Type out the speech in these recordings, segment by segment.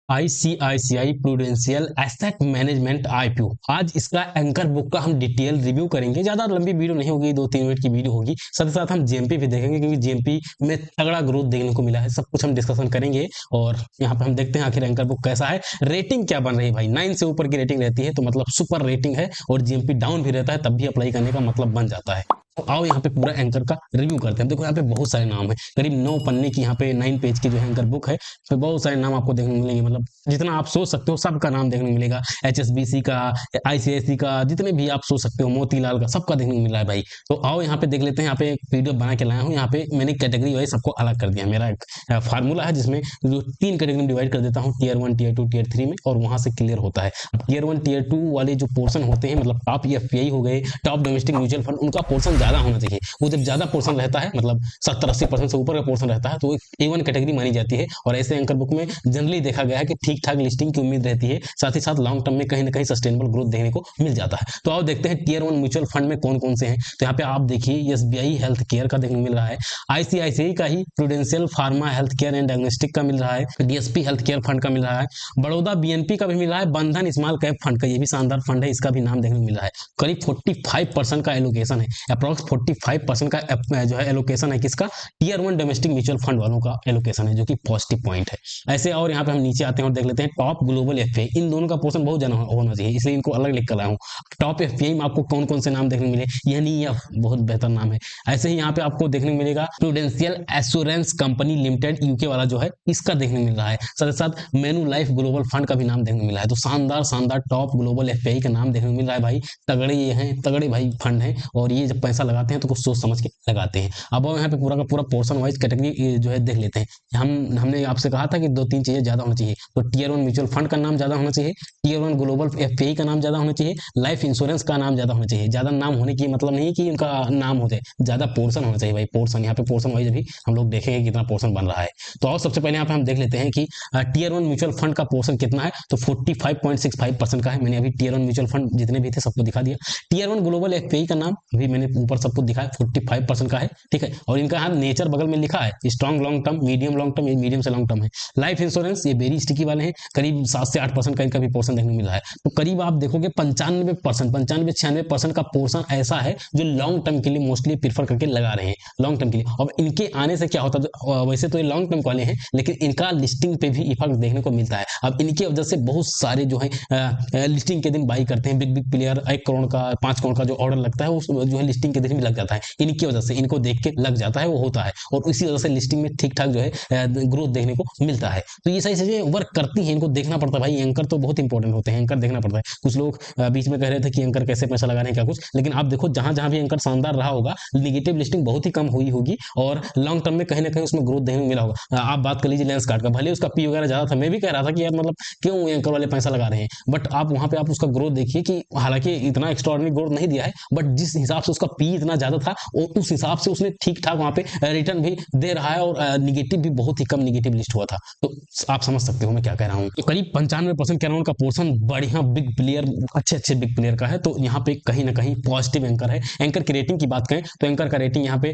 ICICI prudential asset management IPO. आज इसका anchor book का हम डिटेल रिव्यू करेंगे। ज्यादा लंबी वीडियो नहीं होगी, 2-3 मिनट की वीडियो होगी। साथ ही साथ हम जीएमपी भी देखेंगे क्योंकि जीएमपी में तगड़ा ग्रोथ देखने को मिला है। सब कुछ हम डिस्कशन करेंगे और यहाँ पे हम देखते हैं आखिर एंकर बुक कैसा है, रेटिंग क्या बन रही है। भाई 9 से ऊपर की रेटिंग रहती है तो मतलब सुपर रेटिंग है, और जीएमपी डाउन भी रहता है तब भी अप्लाई करने का मतलब बन जाता है। तो आओ यहाँ पे पूरा एंकर का रिव्यू करते हैं। देखो यहाँ पे बहुत सारे नाम है, करीब 9 पन्ने की यहाँ पे 9 पेज की जो है एंकर बुक है। तो बहुत सारे नाम आपको देखने को मिलेंगे, मतलब जितना आप सोच सकते हो सबका नाम देखने को मिलेगा। एचएसबीसी का, आईसीआईसी का, जितने भी आप सोच सकते हो, मोतीलाल का, सबका देखने को मिल रहा है भाई। तो आओ यहाँ पे देख लेते हैं। यहाँ पे एक पीडीएफ बना के लाया हूँ। यहाँ पे मैंने कैटेगरी वाइज सबको अलग कर दिया। मेरा एक फार्मूला है जिसमें जो 3 कैटेगरी में डिवाइड कर देता हूँ, टीयर 1, टीयर 2, टीयर 3 में, और वहां से क्लियर होता है। अब टीयर 1, टीयर 2 वाले जो पोर्सन होते हैं, मतलब टॉप एफपीआई हो गए, टॉप डोमेस्टिक म्यूचुअल फंड, उनका पोर्सन ज्यादा होना चाहिए। वो जब ज्यादा पोर्सन रहता है, मतलब 70-80% से ऊपर का पोर्सन रहता है, तो A1 कैटेगरी मानी जाती है। और ऐसे एंकर बुक में जनरली देखा गया है कि ठीक ठाक लिस्टिंग की उम्मीद रहती है, साथ ही साथ लॉन्ग टर्म में कहीं ना कहीं सस्टेनेबल ग्रोथ देखने को मिल जाता है। तो आओ देखते हैं टीयर 1 म्यूचुअल फंड में कौन कौन से हैं। तो यहाँ पे आप देखिए, एसबीआई हेल्थ केयर का देखने को मिल रहा है, आईसीआईसीआई का ही Prudential pharma health care and diagnostic का मिल रहा है, डीएसपी हेल्थ केयर फंड का मिल रहा है, बड़ौदा बीएनपी का भी मिल रहा है, बंधन स्मॉल कैप फंड का, ये भी शानदार फंड है, इसका भी नाम देखने को मिल रहा है। करीब 45% का एलोकेशन है, अप्रॉक्स 45% का जो है एलोकेशन है किसका, टीयर 1 डोमेस्टिक म्यूचुअल फंड वालों का एलोकेशन है, जो कि पॉजिटिव पॉइंट है ऐसे। और यहाँ पे हम नीचे आते हैं और देख लेते हैं टॉप ग्लोबल एफपीआई। इन दोनों का पोर्शन बहुत ज्यादा होना चाहिए, इसलिए इनको अलग लिख कर लाया हूँ। टॉप एफपीआई में आपको कौन कौन से नाम देखने को मिले, एनईएफ बहुत बेहतर नाम है। ऐसे ही यहाँ पे आपको देखने को मिलेगा prudential assurance company limited, UK वाला जो है, इसका देखने को मिल रहा है। साथ ही साथ मेनू लाइफ ग्लोबल फंड का भी नाम देखने को मिला है। तो शानदार शानदार टॉप ग्लोबल एफपीआई का नाम देखने को मिल रहा है भाई। तगड़े ये हैं, तगड़े भाई फंड है, और ये जब पैसा लगाते हैं तो कुछ सोच समझ के लगाते हैं। अब यहाँ पे पूरा का पूरा पोर्शन वाइज कैटेगरी जो है देख लेते हैं। हमने आपसे कहा था कि 2-3 चीजें ज्यादा होनी चाहिए। तो टीयर 1 म्यूचुअल फंड का नाम ज्यादा होना चाहिए, टीयर 1 ग्लोबल एफपीआई का नाम ज्यादा होना चाहिए, लाइफ इंश्योरेंस का नाम ज्यादा होना चाहिए। ज्यादा नाम होने की मतलब नहीं कि उनका नाम हो जाए, ज्यादा पोर्शन होना चाहिए भाई। पोर्शन यहाँ पे पोर्शन वाइज भी हम लोग देखेंगे कितना पोर्शन बन रहा है। तो और सबसे पहले यहाँ पे हम देख लेते हैं कि टीयर 1 म्यूचुअल फंड का पोर्शन कितना है। तो 45.65% का है। मैंने अभी टीयर 1 म्यूचुअल फंड जितने भी थे सबको दिखा दिया। टीयर 1 ग्लोबल एफपीआई का नाम भी मैंने ऊपर सबको दिखाया, 45% का है, ठीक है। और इनका यहाँ नेचर बगल में लिखा है, strong long term, medium long term, ये मीडियम से लॉन्ग टर्म है। लाइफ इंश्योरेंस ये वेरी स्टिकी वाले हैं, करीब 7 से 8% का इनका भी पोर्शन देखने को मिल रहा है। तो करीब आप देखोगे 95-96% का पोर्शन ऐसा है जो लॉन्ग टर्म के लिए मोस्टली प्रीफर करके लगा रहे हैं, लॉन्ग टर्म के लिए। अब इनके आने से क्या होता है, वैसे तो ये लॉन्ग टर्म वाले हैं, लेकिन इनका लिस्टिंग पे भी इफेक्ट देखने को मिलता है। अब इनकी वजह से बहुत सारे जो है लिस्टिंग के दिन बाई करते हैं। बिग बिग प्लेयर 1 करोड़ का, 5 करोड़ का जो ऑर्डर लगता है, वो जो है लिस्टिंग के दिन भी लग जाता है। इनकी वजह से इनको देख के लग जाता है, वो होता है, और इसी वजह से लिस्टिंग में ठीक ठाक जो है ग्रोथ देखने को मिलता है। तो ये सारी चीजें वर्क करती हैं, इनको देखना पड़ता है भाई। एंकर तो बहुत इंपॉर्टेंट होते हैं, एंकर देखना पड़ता है। कुछ लोग बीच में कह रहे थे कि एंकर कैसे पैसा लगा रहे हैं क्या कुछ, लेकिन आप देखो जहां जहां भी एंकर शानदार रहा होगा, निगेटिव लिस्टिंग बहुत ही कम हुई होगी, और लॉन्ग टर्म में कहीं ना कहीं उसमें ग्रोथ देखने को मिला होगा। आप बात कर लीजिए लेंस कार्ड का, भले उसका पी वगैरह ज्यादा था, मैं भी कह रहा था कि यार मतलब क्यों एंकर वाले पैसा लगा रहे हैं, बट आप वहां पे आप उसका ग्रोथ देखिए कि हालांकि इतना एक्स्ट्राऑर्डिनरी ग्रोथ नहीं दिया है, बट जिस हिसाब से उसका पी इतना ज्यादा था, और उस हिसाब से उसने ठीक ठाक वहां पे रिटर्न भी दे रहा है, और निगेटिव भी बहुत ही कम निगेटिव लिस्ट हुआ था। तो आप समझ सकते हो मैं क्या कह रहा हूँ। तो करीब 95% कैरोन का पोर्शन बढ़िया बिग प्लेयर, अच्छे बिग प्लेयर का है। तो यहाँ पे कहीं ना कहीं पॉजिटिव एंकर है। एंकर की रेटिंग की बात करें तो एंकर का रेटिंग यहाँ पे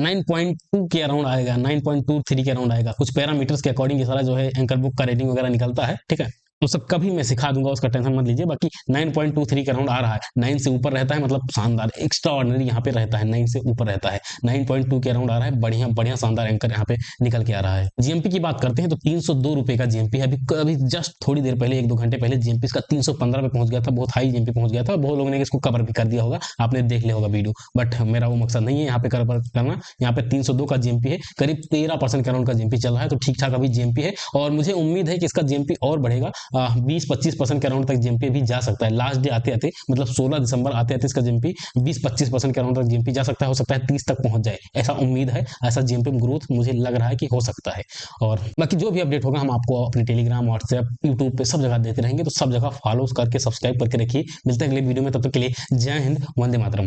9.2 के अराउंड आएगा, 9.23 के अराउंड आएगा। कुछ पैरामीटर्स के अकॉर्डिंग ये सारा जो है एंकर बुक का रेटिंग वगैरह निकलता है, ठीक है। तो सब कभी मैं सिखा दूंगा, उसका टेंशन मत लीजिए। बाकी 9.23 के अराउंड आ रहा है, 9 से ऊपर रहता है मतलब शानदार, एक्स्ट्रा ऑर्डिनरी यहाँ पे रहता है, 9 से ऊपर रहता है। 9.2 के अराउंड आ रहा है, बढ़िया बढ़िया शानदार एंकर यहाँ पे निकल के आ रहा है। जीएमपी की बात करते हैं तो 302 रुपए का जीएमपी है। अभी जस्ट थोड़ी देर पहले, 1-2 घंटे पहले जीएमपी इसका 315 पे पहुंच गया था, बहुत हाई जीएमपी पहुंच गया था। बहुत लोगों ने इसको कवर भी कर दिया होगा, आपने देख लिया होगा वीडियो, बट मेरा वो मकसद नहीं है यहाँ पे कवर करना। यहाँ पे 302 का जीएमपी है, करीब 13% के अराउंड का जीएमपी चल रहा है, तो ठीक ठाक अभी जीएमपी है, और मुझे उम्मीद है कि इसका जीएमपी और बढ़ेगा, 20-25% के अराउंड तक जीएमपी भी जा सकता है। लास्ट डे आते आते मतलब 16 दिसंबर आते आते इसका जीएमपी 20-25% के अराउंड तक जीएमपी जा सकता है, हो सकता है 30 तक पहुंच जाए, ऐसा उम्मीद है। ऐसा जीएमपी ग्रोथ मुझे लग रहा है कि हो सकता है। और बाकी जो भी अपडेट होगा हम आपको अपने टेलीग्राम, व्हाट्सएप, यूट्यूब पे सब जगह देते रहेंगे, तो सब जगह फॉलो करके सब्सक्राइब करके रखिए। मिलते हैं अगले वीडियो में, तब तक के लिए जय हिंद, वंदे मातरम।